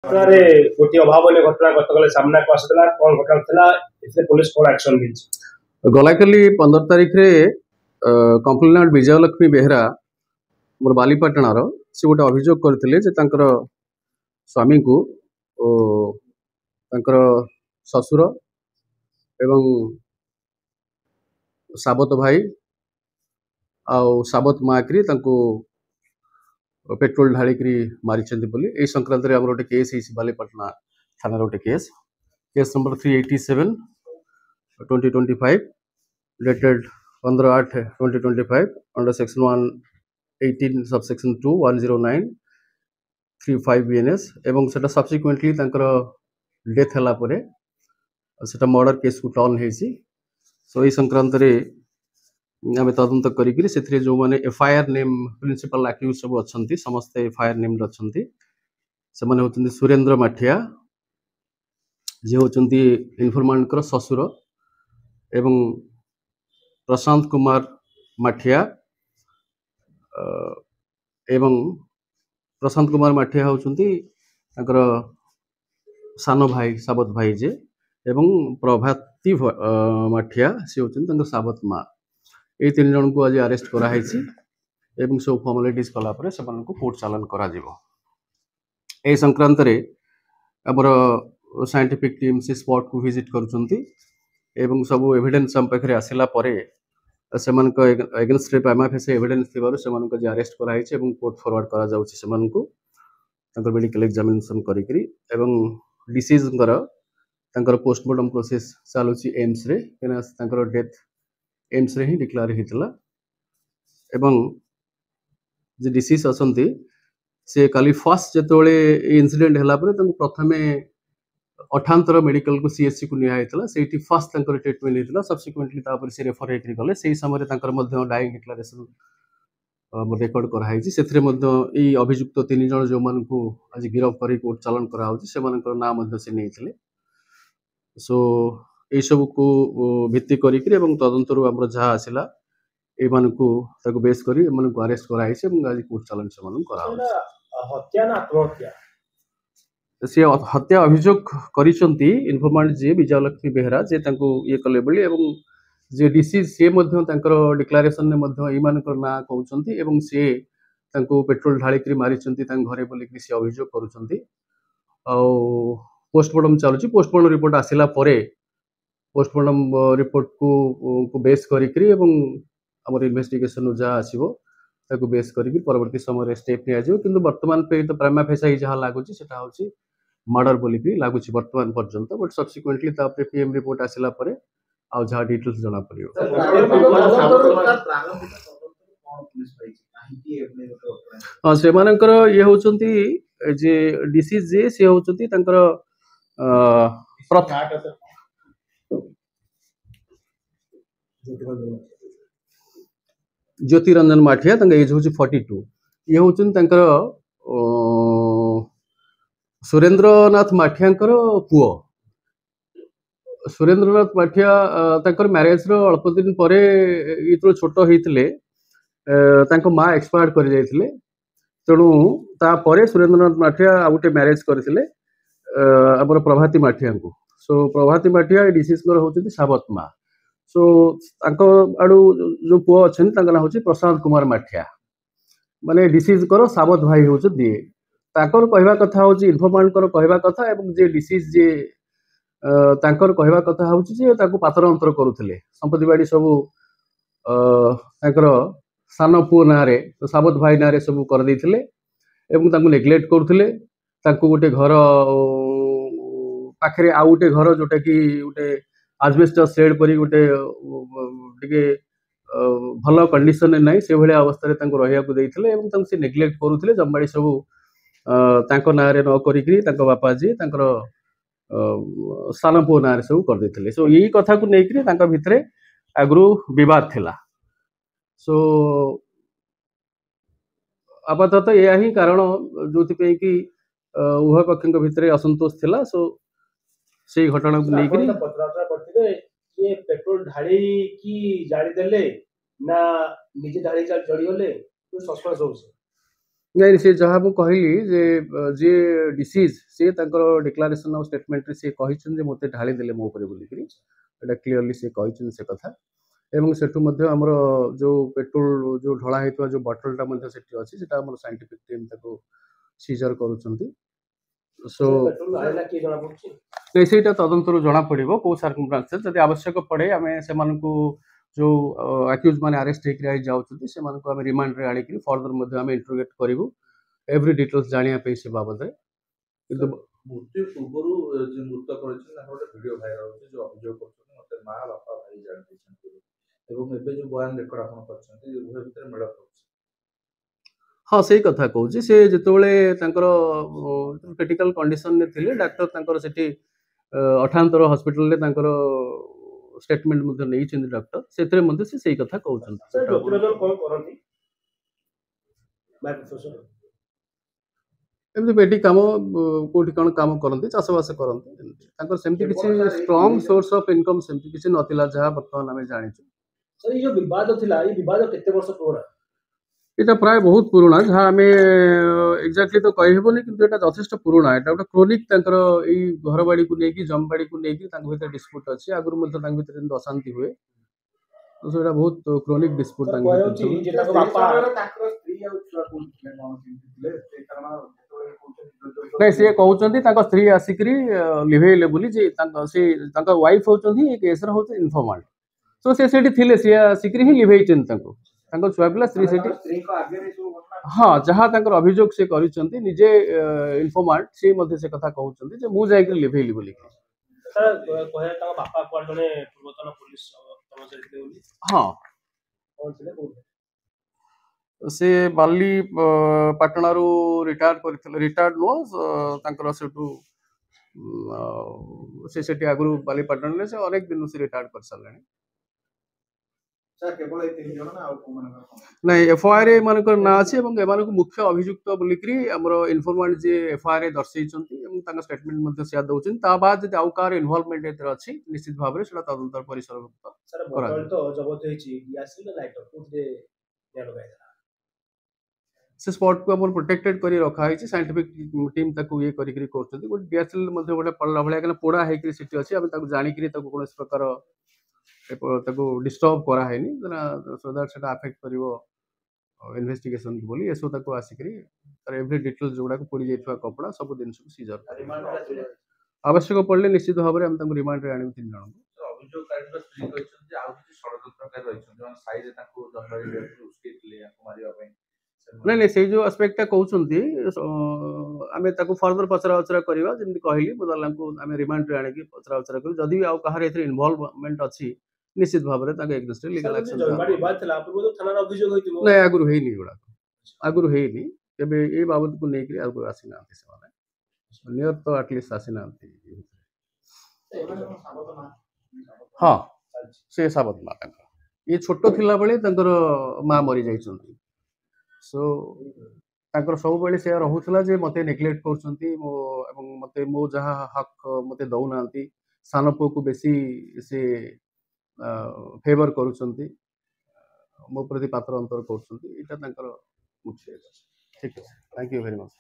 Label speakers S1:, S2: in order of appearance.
S1: ଘଟଣାରେ ଗୋଟିଏ ଅଭାବନୀୟ ଘଟଣା ଗତକାଲି ସାମ୍ନାକୁ ଆସିଥିଲା। କଣ ଘଟଣା ଥିଲା, ଏଥିରେ ପୁଲିସ କଣ ଆକ୍ସନ ନେଇଛି?
S2: ଗଲାକାଲି 15 ତାରିଖରେ କମ୍ପ୍ଲେନାଣ୍ଟ ବିଜୟଲକ୍ଷ୍ମୀ ବେହେରା ମୋର ବାଲିପାଟଣାର ସେ ଗୋଟେ ଅଭିଯୋଗ କରିଥିଲେ ଯେ ତାଙ୍କର ସ୍ୱାମୀଙ୍କୁ ତାଙ୍କର ଶ୍ୱଶୁର ଏବଂ ସାବତ ଭାଇ ଆଉ ସାବତ ମାଆକରି ତାଙ୍କୁ पेट्रोल ढाळिकी मारिचंती बोली ए संक्रांत रे हमर गोटे केस है बालीपाटना थाना गोटे case number 387 2025 dated 15/8/2025 under section 118 subsection 2 109 35 BNS एवं सेटा सब्सिक्वेंटली तांकर डेथ हला परे सेटा मर्डर केस को टर्न हेसी। सो ए संक्रांत रे आम तदंत करी जो मैंने एफआईआर नेम प्रिंसिपल आक्यूज सब अच्छा समस्त एफआईआर नेम अच्छा से होती सुरेंद्र माठिया जे होती इनफॉर्मेंट ससुर एवं प्रशांत कुमार माठिया एवं प्रशांत कुमार माठिया होती सान भाई साबत भाई जे एवं प्रभाती माठिया सी होती साबत माँ ये 3 जन को आज अरेस्ट कराई एवं सब फॉर्मालिटीज कलापर से कोर्ट चालान करा जिवो। ए संक्रांत रे हमर साइंटिफिक टीम से स्पॉट को विजिट करुचंती एवं सब एविडेंस हम पाखरे आसिला परे सेमान को अगेंस्ट रे प्राइमा फेस एविडेंस थिबारु सेमान को जे अरेस्ट कराई एवं कोर्ट फॉरवर्ड करा जाउची सेमान को तांकर मेडिकल एग्जामिनेशन करिकरी एवं डिसीज तांकर पोस्टमार्टम प्रोसेस चालुची एम्स रे केना तांकर डेथ एम्स रे ही डिक्लेयर हितला एवं जे डिसीज असंती से काली फर्स्ट जेतोले इंसिडेंट हला परे तम प्रथमे अठांतर मेडिकल को सीएससी को निया हितला सेठी फर्स्ट तांकर ट्रीटमेंट हितला सब्सिक्वेंटली तापर से रेफर हेकरी गले सेही समय तांकर मध्ये डाइंग डिक्लेरेशन रेकॉर्ड करा हाइची सेथरे मध्ये ई अभियुक्त 3 जन जो मान को आज गिरफ करी कोर्ट चालान करा होची से मानकर नाम मध्ये से नेइथिले। सो ए सब को भित्ति करिकरी एवं तदंतरु हमर जहा आसिला ए मानकु ताको बेस करी ए मानकु अरेस्ट करा हाइसे एवं आज कोर्ट चालान से मानन करा होची।
S1: हत्या ना आत्महत्या?
S2: से हत्या अभियोग करिसंती इन्फॉर्मेंट जे विजयलक्ष्मी बेहरा जे तांको ये कले बली एवं जे डिसीज से मध्ये तांकर डिक्लेरेशन ने मध्ये ए मानकर ना कहउचंती एवं से तांको पेट्रोल ढाळिकरी मारिचंती तांग घरे बोली कि से अभियोग करूचंती। आ पोस्टमार्टम चालुची पोस्टमार्टम रिपोर्ट आसिला परे पोस्टमार्टम रिपोर्ट को बेस करिकरी एवं हमर इन्वेस्टिगेशन जा आसीबो ताको बेस करिकरी परवर्ती समय स्टेप निया जिवो किंतु वर्तमान पे तो प्राइमा फेसा जहा लागुची सेटा होची मर्डर बोली भी लागुची वर्तमान पर्यंत बट सब्सिक्वेंटली तापरे पीएम रिपोर्ट आसिला परे आ जहा डिटेल्स जना परियो। हां से मानकर ये होचंती जे डिसीज जे से होचंती तांकर ज्योतिरंजन माठिया एज हूँ 42 ये हूँ सुरेंद्रनाथ माठिया पुओ। सुरेंद्रनाथ माठिया मैरेज अल्प दिन पर ये छोट होते माँ एक्सपायर कर जाइए तेणु तापर सुरेंद्रनाथ माठिया आ गोटे मैरेज करते आमर प्रभाती माठिया को। सो प्रभाती माठिया डिसीज होती साबत माँ। सो आड़ू जो पुओ अच्छा ना हूँ प्रशांत कुमार माठिया माने डिसीज साबत भाई हूँ दिए ताकर कहवा कथा हूँ इनफॉर्मेंट कहवा कथा एवं जे डिसीज जे तांकर कहवा कथा हूँ जे पातर अंतर करुले संपत्ति बाड़ी सब सान पुओ ना साबत भाई ना सब कर नेग्लेक्ट करुले गोटे घर पाखे आउ गोटे घर जोटा कि गोटे आजबेस्टस शेड परी गोटे टिके भल कंडीशन ना से भाई अवस्था रहा से नेग्लेक्ट करुले जमबाड़ी सब ना न कर बापा जी सान पुओ ना सब करदे। सो यही कथा को लेकर भितर आगु बद थिला। सो आपातत यह ही कारण जो कि उभय पक्ष भितर असंतोष थिला। सो से घटना को लेकर
S1: ये पेट्रोल ढाड़ी की जाली देले ना निजे ढाड़ी जड़ी गले तो सस्पेंस हो
S2: ନାଇଁ ସେ ଯାହା ମୁଁ କହିଲି ଯେ ଯିଏ ଡିସିଜ୍ ସିଏ ତାଙ୍କର ଡିକ୍ଲାରେସନ୍ ଆଉ ଷ୍ଟେଟମେଣ୍ଟରେ ସିଏ କହିଛନ୍ତି ଯେ ମୋତେ ଢାଳି ଦେଲେ ମୋ ଉପରେ ବୋଲିକିରି ଏଇଟା କ୍ଲିୟରଲି ସିଏ କହିଛନ୍ତି ସେ କଥା ଏବଂ ସେଠୁ ମଧ୍ୟ ଆମର ଯୋଉ ପେଟ୍ରୋଲ ଯୋଉ ଢଳା ହେଇଥିବା ଯୋଉ ବଟଲଟା ମଧ୍ୟ ସେଠି ଅଛି ସେଟା ଆମର ସାଇଣ୍ଟିଫିକ୍ ଟିମ୍ ତାକୁ ସିଜର କରୁଛନ୍ତି ସୋ
S1: ପେଟ୍ରୋଲ ଆଣିଲା କିଏ ଜଣା ପଡୁଛି?
S2: ସେଇଟା ତଦନ୍ତରୁ ଜଣା ପଡିବ କୋଉ ସାର୍କମଷ୍ଟାନ୍ସରେ ଯଦି ଆବଶ୍ୟକ ପଡେ ଆମେ ସେମାନଙ୍କୁ ଯୋଉ ଆକ୍ୟୁଜ ମାନେ ଆରେଷ୍ଟ ହେଇକି ଯାଉଛନ୍ତି ସେମାନଙ୍କୁ ଆମେ ରିମାଣ୍ଡରେ ଆଣିକି ଫର୍ଦର ମଧ୍ୟ ଆମେ ଇଣ୍ଟରୋଗେଟ୍ କରିବୁ ଏଭ୍ରି ଡିଟେଲ୍ସ ଜାଣିବା ପାଇଁ ସେ ବାବଦରେ କିନ୍ତୁ
S3: ମୃତ୍ୟୁ ପୂର୍ବରୁ ଯେ ମୃତକ ରହିଛନ୍ତି ତାଙ୍କର ଗୋଟେ ଭିଡିଓ ଭାଇରାଲ ହେଉଛି ଯୋଉ ଅଭିଯୋଗ କରୁଛନ୍ତି ମତେ ମା ବାପା ଭାଇ ଜାଣି ଦେଇଛନ୍ତି ଏବଂ ଏବେ ଯୋଉ ବୟାନ ରେକର୍ଡ ଆପଣ କରିଛନ୍ତି ଉଭୟ ଭିତରେ ମେଳ କରୁଛି।
S2: ହଁ ସେଇ କଥା କହୁଛି ସେ ଯେତେବେଳେ ତାଙ୍କର କ୍ରିଟିକାଲ କଣ୍ଡିସନରେ ଥିଲେ ଡାକ୍ତର ତାଙ୍କର ସେଠି ଅଠାନ୍ତର ହସ୍ପିଟାଲରେ ତାଙ୍କର ଷ୍ଟେଟମେଣ୍ଟ ମଧ୍ୟ ନେଇଛନ୍ତି ଡକ୍ଟର ସେଥିରେ ମଧ୍ୟ ସେ ସେଇ କଥା କହୁଛନ୍ତି
S1: ସାର୍ ଜ୍ୟୋତିରଞ୍ଜନ କଣ କରନ୍ତି? ବାଇ ପ୍ରଫେସନ
S2: ଏମିତି ବେଟି କାମ କୋଉଠି କଣ କାମ କରନ୍ତି ଚାଷବାସ କରନ୍ତି ଏମିତି ତାଙ୍କର ସେମିତି କିଛି ଷ୍ଟ୍ରଙ୍ଗ ସୋର୍ସ ଅଫ୍ ଇନକମ୍ ସେମିତି କିଛି ନଥିଲା ଯାହା ବର୍ତ୍ତମାନ ଆମେ ଜାଣିଛୁ
S1: ସାର୍ ଏଇ ଯୋଉ ବିବାଦ ଥିଲା ଏଇ ବିବାଦ କେତେ ବର୍ଷ ପୁରୁଣା?
S2: এটা ପ୍ରାୟ ବହୁତ ପୁରୁଣା ଯାହା ଆମେ ଏକ୍ଜାକ୍ଟଲି ତ କହିହେବନି କିନ୍ତୁ ଏଟା ଯଥେଷ୍ଟ ପୁରୁଣା ଏଟା ଗୋଟେ କ୍ରୋନିକ ତାଙ୍କର ଏଇ ଘର ବାଡିକୁ ନେଇକି ଜମି ବାଡିକୁ ନେଇକି ତାଙ୍କ ଭିତରେ ଡିସ୍ପ୍ୟୁଟ ଅଛି ଆଗରୁ ମଧ୍ୟ ତାଙ୍କ ଭିତରେ ଏମିତି ଅଶାନ୍ତି ହୁଏ ତ ସେଇଟା ବହୁତ କ୍ରୋନିକ ଡିସ୍ପ୍ୟୁଟ
S1: ସାର୍
S2: ତାଙ୍କ
S1: କୁହାଯାଉଛି
S2: ଭିତରେ
S1: ଯେ ତାଙ୍କ ବାପା
S3: ତାଙ୍କର ସ୍ତ୍ରୀ ଆଉ ଛୁଆ କୋଉଠି ଥିଲେ କଣ କେମିତି ଥିଲେ ସେ କାରଣ ଯେତେବେଳେ କହୁଛନ୍ତି
S2: ନାଇଁ ସିଏ କହୁଛନ୍ତି ତାଙ୍କ ସ୍ତ୍ରୀ ଆସିକିରି ଲିଭେଇଲେ ବୋଲି ଯେ ତାଙ୍କ ୱାଇଫ ହଉଛନ୍ତି ଏ କେସର ହଉଛି ଇନଫର୍ମାଣ୍ଟ ତ ସେ ସେଠି ଥିଲେ ସିଏ ଆସିକିରି ହିଁ ଲିଭେଇଛନ୍ତି ତାଙ୍କୁ ତାଙ୍କ ଛୁଆ ପିଲା ସ୍ତ୍ରୀ ସେଠି
S3: ସ୍ତ୍ରୀଙ୍କ ଆଗରେ ସବୁ ଘଟଣା
S2: ହଁ ଯାହା ତାଙ୍କର ଅଭିଯୋଗ ସେ କରିଛନ୍ତି ନିଜେ ଇନଫର୍ମାଣ୍ଟ ସେ ମଧ୍ୟ ସେ କଥା କହୁଛନ୍ତି ଯେ ମୁଁ ଯାଇକି ଲିଭେଇଲି ବୋଲି
S1: ସାର୍ କୁହାଯାଏ ତାଙ୍କ ବାପା କୁଆଡେ ଜଣେ ପୂର୍ବତନ ପୋଲିସ କର୍ମଚାରୀ ଥିଲେ ବୋଲି
S2: ହଁ
S1: କଣ ଥିଲେ କୋଉଠି?
S2: ସେ ବାଲି ପାଟଣାରୁ ରିଟାୟାର୍ଡ କରିଥିଲେ ରିଟାୟାର୍ଡ ନୁହଁ ତାଙ୍କର ସେଠୁ ସେ ସେଠି ଆଗରୁ ବାଲିପାଟଣାରେ ସେ ଅନେକ ଦିନ ସେ ରିଟାୟାର୍ଡ କରିସାରିଲେଣି
S3: ସାର୍ କେବଳ ଏଇ 3 ଜଣ ନା ଆଉ କୋଉମାନଙ୍କର କଣ?
S2: ନାଇଁ ଏଫଆଇଆର ଏମାନଙ୍କର ନାଁ ଅଛି ଏବଂ ଏମାନଙ୍କୁ ମୁଖ୍ୟ ଅଭିଯୁକ୍ତ ବୋଲିକିରି ଆମର ଇନଫର୍ମାଣ୍ଟ ଯିଏ ଏଫଆଇଆର ଦର୍ଶାଇଛନ୍ତି ଏବଂ ତାଙ୍କ ଷ୍ଟେଟମେଣ୍ଟ ମଧ୍ୟ ସେୟା ଦଉଛନ୍ତି ତା ବାଦ ଯଦି ଆଉ କାହାର ଇନଭଲଭମେଣ୍ଟ ଏଥିରେ ଅଛି ନିଶ୍ଚିତ ଭାବରେ ସେଟା ତଦନ୍ତ ପରିସରଭୁକ୍ତ
S1: ସାର୍ ବଟଲ ତ ଜବତ ହେଇଛି ଗ୍ୟାସ ନା ଲାଇଟର କୋଉଥିରେ ନିଆଁ ଲଗାଇଥିଲା?
S2: ସେ ସ୍ପଟକୁ ଆମର ପ୍ରୋଟେକ୍ଟେଡ କରି ରଖା ହେଇଛି ସାଇଣ୍ଟିଫିକ ଟିମ୍ ତାକୁ ଇଏ କରିକିରି କରୁଛନ୍ତି ଗୋଟେ ଡିଏସଏଲ ମଧ୍ୟ ଗୋଟେ ପଡିଲା ଭଳିଆ କାରଣ ପୋଡା ହେଇକିରି ସେଠି ଅଛି ଆମେ ତାକୁ ଜାଣିକିରି ତାକୁ କୌଣସି ପ୍ରକାର ତାକୁ ଡିଷ୍ଟର୍ବ କରାହେଇନି ସୋ ଦ୍ୟାଟ୍ ସେଟା ଆଫେକ୍ଟ କରିବ ଇନଭେଷ୍ଟିଗେସନ ବୋଲି ଏସବୁ ତାକୁ ଆସିକିରି ତାର ଏଭ୍ରି ଡିଟେଲ୍ସ ଯୋଉଗୁଡାକ ପୋଡ଼ି ଯାଇଥିବା କପଡ଼ା ସବୁ ଜିନିଷକୁ ସିଜର ଆବଶ୍ୟକ ପଡ଼ିଲେ ନିଶ୍ଚିତ ଭାବରେ ଆମେ ତାଙ୍କୁ ରିମାଣ୍ଡରେ ଆଣିବୁ 3 ଜଣଙ୍କୁ
S3: ଅଭିଯୋଗକାରୀଙ୍କ ସ୍ତ୍ରୀ କହିଛନ୍ତି ଆଉ କିଛି ଷଡ଼ଯନ୍ତ୍ରକାରୀ ରହିଛନ୍ତି ସେମାନେ ସାଇରେ ତାଙ୍କୁ ଜଙ୍ଗଲରେ ଉସ୍କେଇଥିଲେ ୟାକୁ ମାରିବା ପାଇଁ
S2: ନାଇଁ ନାଇଁ ସେଇ ଯୋଉ ଆସ୍ପେକ୍ଟଟା କହୁଛନ୍ତି ଆମେ ତାକୁ ଫର୍ଦର ପଚରା ଉଚରା କରିବା ଯେମିତି କହିଲି ବୁଦାଲାଙ୍କୁ ଆମେ ରିମାଣ୍ଡରେ ଆଣିକି ପଚରା ଉଚରା କରୁ ଯଦି ବି ଆଉ କାହାର ଏଥିରେ ଇନଭଲଭମେଣ୍ଟ ଅଛି ନିଶ୍ଚିତ ଭାବରେ ତାଙ୍କ ଏଗେନ୍ଷ୍ଟରେ ଲିଗାଲ ଆକ୍ସନ
S1: ଜମିବାଡି ବିବାଦ ଥିଲା ପୂର୍ବରୁ ଥାନାରେ ଅଭିଯୋଗ ହେଇଥିବ?
S2: ନାଇଁ ଆଗରୁ ହେଇନି ଏଗୁଡାକ ଆଗରୁ ହେଇନି କେବେ ଏଇ ବାବଦକୁ ନେଇକରି ଆଗରୁ ଆସିନାହାନ୍ତି ସେମାନେ ନିୟର ତ ଆଟଲିଷ୍ଟ ଆସିନାହାନ୍ତି ହଁ ସେ ସାବତ ମା ତାଙ୍କର ଇଏ ଛୋଟ ଥିଲାବେଳେ ତାଙ୍କର ମା ମରିଯାଇଛନ୍ତି ସୋ ତାଙ୍କର ସବୁବେଳେ ସେୟା ରହୁଥିଲା ଯେ ମୋତେ ନେଗ୍ଲେକ୍ଟ କରୁଛନ୍ତି ଏବଂ ମୋତେ ମୋ ଯାହା ହକ୍ ମୋତେ ଦଉନାହାନ୍ତି ସାନ ପୁଅକୁ ବେଶୀ ସେ ଫେଭର କରୁଛନ୍ତି ମୋ ପ୍ରତି ପାତ୍ର ଅନ୍ତର କରୁଛନ୍ତି ଏଇଟା ତାଙ୍କର ମୁଖ୍ୟ ଠିକ ଅଛି ଥ୍ୟାଙ୍କ ୟୁ ଭେରି ମଚ୍